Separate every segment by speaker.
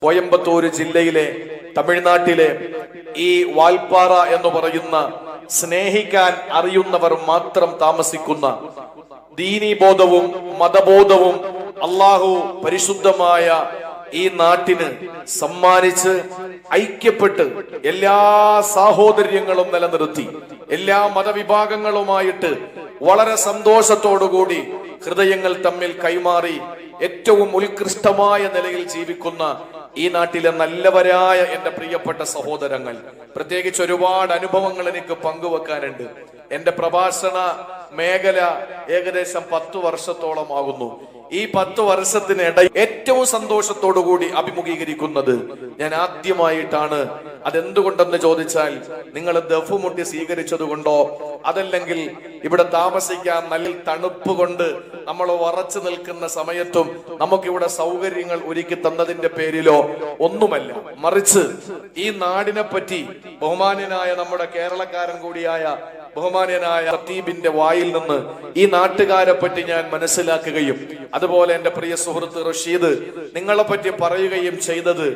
Speaker 1: കോയമ്പത്തൂർ ജില്ലയിലെ തമിഴ്നാട്ടിലെ ഈ വാൽപ്പാറ എന്ന് പറയുന്ന സ്നേഹിക്കാൻ അറിയുന്നവർ മാത്രം താമസിക്കുന്ന ദീനീബോധവും മതബോധവും അള്ളാഹു പരിശുദ്ധമായ ഈ നാട്ടിന് സമ്മാനിച്ച് ഐക്യപ്പെട്ട് എല്ലാ സാഹോദര്യങ്ങളും നിലനിർത്തി എല്ലാ മതവിഭാഗങ്ങളുമായിട്ട് വളരെ സന്തോഷത്തോടുകൂടി ഹൃദയങ്ങൾ തമ്മിൽ കൈമാറി ഏറ്റവും ഉത്കൃഷ്ടമായ നിലയിൽ ജീവിക്കുന്ന ഈ നാട്ടിലെ നല്ലവരായ എന്റെ പ്രിയപ്പെട്ട സഹോദരങ്ങൾ, പ്രത്യേകിച്ച് ഒരുപാട് അനുഭവങ്ങൾ എനിക്ക് പങ്കുവെക്കാനുണ്ട്. എന്റെ പ്രഭാഷണ മേഖല ഏകദേശം 10 വർഷത്തോളം ആകുന്നു. ഈ 10 വർഷത്തിനിടയിൽ ഏറ്റവും സന്തോഷത്തോടുകൂടി അഭിമുഖീകരിക്കുന്നത് ഞാൻ ആദ്യമായിട്ടാണ്. അതെന്തുകൊണ്ടെന്ന് ചോദിച്ചാൽ, നിങ്ങൾ ദഫ് മുട്ടി സ്വീകരിച്ചത് കൊണ്ടോ, അതല്ലെങ്കിൽ ഇവിടെ താമസിക്കാൻ നല്ല തണുപ്പ് കൊണ്ട് നമ്മൾ വറച്ചു നിൽക്കുന്ന സമയത്തും നമുക്കിവിടെ സൗകര്യങ്ങൾ ഒരുക്കി തന്നതിന്റെ പേരിലോ ഒന്നുമല്ല. മറിച്ച് ഈ നാടിനെ പറ്റി ബഹുമാന്യനായ നമ്മുടെ കേരളക്കാരൻ കൂടിയായ ബഹുമാന്യനായ ഖത്തീബിന്റെ വായിൽ നിന്ന് ഈ നാട്ടുകാരെ പറ്റി ഞാൻ മനസ്സിലാക്കുകയും അതുപോലെ എന്റെ പ്രിയ സുഹൃത്ത് റഷീദ് നിങ്ങളെ പറ്റി പറയുകയും ചെയ്തത്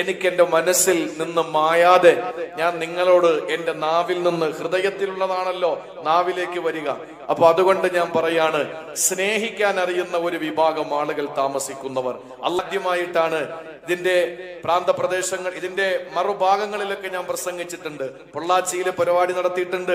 Speaker 1: എനിക്ക് എന്റെ മനസ്സിൽ നിന്ന് മായാതെ ഞാൻ നിങ്ങളോട് എന്റെ നാവിൽ നിന്ന്, ഹൃദയത്തിലുള്ളതാണല്ലോ നാവിലേക്ക് വരിക. അപ്പൊ അതുകൊണ്ട് ഞാൻ പറയാണ്, സ്നേഹിക്കാൻ അറിയുന്ന ഒരു വിഭാഗം ആളുകൾ താമസിക്കുന്നവർ. ആദ്യമായിട്ടാണ് ഇതിന്റെ പ്രാന്തപ്രദേശങ്ങൾ, ഇതിന്റെ മറുഭാഗങ്ങളിലൊക്കെ ഞാൻ പ്രസംഗിച്ചിട്ടുണ്ട്. പൊള്ളാച്ചിയിലെ പരിപാടി നടത്തിയിട്ടുണ്ട്.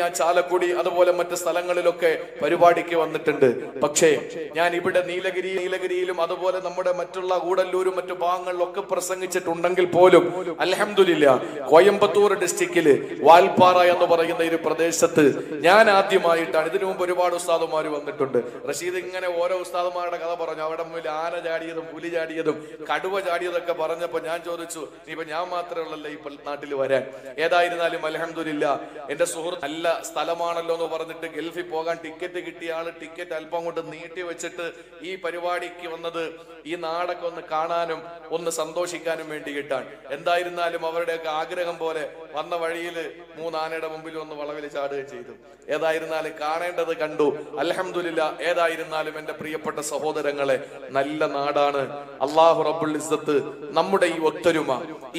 Speaker 1: ഞാൻ ചാലക്കുടി അതുപോലെ മറ്റു സ്ഥലങ്ങളിലൊക്കെ പരിപാടിക്ക് വന്നിട്ടുണ്ട്. പക്ഷേ ഞാൻ ഇവിടെ നീലഗിരിയിലും അതുപോലെ നമ്മുടെ മറ്റുള്ള കൂടല്ലൂരും മറ്റു ഭാഗങ്ങളിലൊക്കെ പ്രസംഗിച്ചിട്ടുണ്ടെങ്കിൽ പോലും അൽഹംദുലില്ലാ കോയമ്പത്തൂർ ഡിസ്ട്രിക്റ്റില് വാൽപ്പാറ എന്ന് പറയുന്ന ഒരു പ്രദേശത്ത് ഞാൻ ആദ്യമായിട്ടാണ്. ഇതിനു മുമ്പ് ഒരുപാട് ഉസ്താദുമാര് വന്നിട്ടുണ്ട്. റഷീദ് ഇങ്ങനെ ഓരോ ഉസ്താദുമാരുടെ കഥ പറഞ്ഞു. അവിടെ മുന്നിൽ ആന ചാടിയതും പുലി ചാടിയതും കടുവ ചാടിയതൊക്കെ പറഞ്ഞപ്പോ ഞാൻ ചോദിച്ചു, ഇപ്പൊ ഞാൻ മാത്രമേ ഉള്ളല്ലേ ഈ നാട്ടിൽ വരാൻ? ഏതായിരുന്നാലും അൽഹംദുലില്ലാ എന്റെ സുഹൃത്ത് നല്ല സ്ഥലമാണല്ലോ എന്ന് പറഞ്ഞിട്ട് ഗൾഫിൽ പോകാൻ ടിക്കറ്റ് കിട്ടിയ ആള് ടിക്കറ്റ് അല്പം കൊണ്ട് നീട്ടി വെച്ചിട്ട് ഈ പരിപാടിക്ക് വന്നത് ഈ നാടൊക്കെ ഒന്ന് കാണാനും ഒന്ന് സന്തോഷിക്കാനും വേണ്ടിയിട്ടാണ്. എന്തായിരുന്നാലും അവരുടെയൊക്കെ ആഗ്രഹം പോലെ വന്ന വഴിയിൽ 3 ആനയുടെ മുമ്പിൽ ഒന്ന് വളവിൽ ചാടുകയും ചെയ്തു. ഏതായിരുന്നാലും കാണേണ്ടത് കണ്ടു. അൽഹംദുലില്ലാ. ഏതായിരുന്നാലും എന്റെ പ്രിയപ്പെട്ട സഹോദരങ്ങളെ, നല്ല നാടാണ്. അല്ലാഹു റബ്ബുൽ ഇസ്സത്ത് നമ്മുടെ ഈ ഒത്തൊരുമ,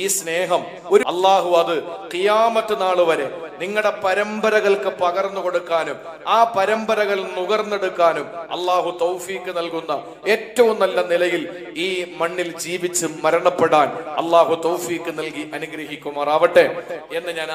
Speaker 1: ഈ സ്നേഹം ഒരു അല്ലാഹു അത് ഖിയാമത്ത് നാൾ വരെ നിങ്ങളുടെ പരമ്പരകൾക്ക് പകർന്നു കൊടുക്കാനും ആ പരമ്പരകൾ നുകർന്നെടുക്കാനും അല്ലാഹു തൗഫീക്ക് നൽകുന്ന ഏറ്റവും നല്ല നിലയിൽ ഈ മണ്ണിൽ ജീവിച്ച് മരണപ്പെടാൻ അല്ലാഹു തൗഫീക്ക് നൽകി അനുഗ്രഹിക്കുമാറാവട്ടെ എന്ന് ഞാൻ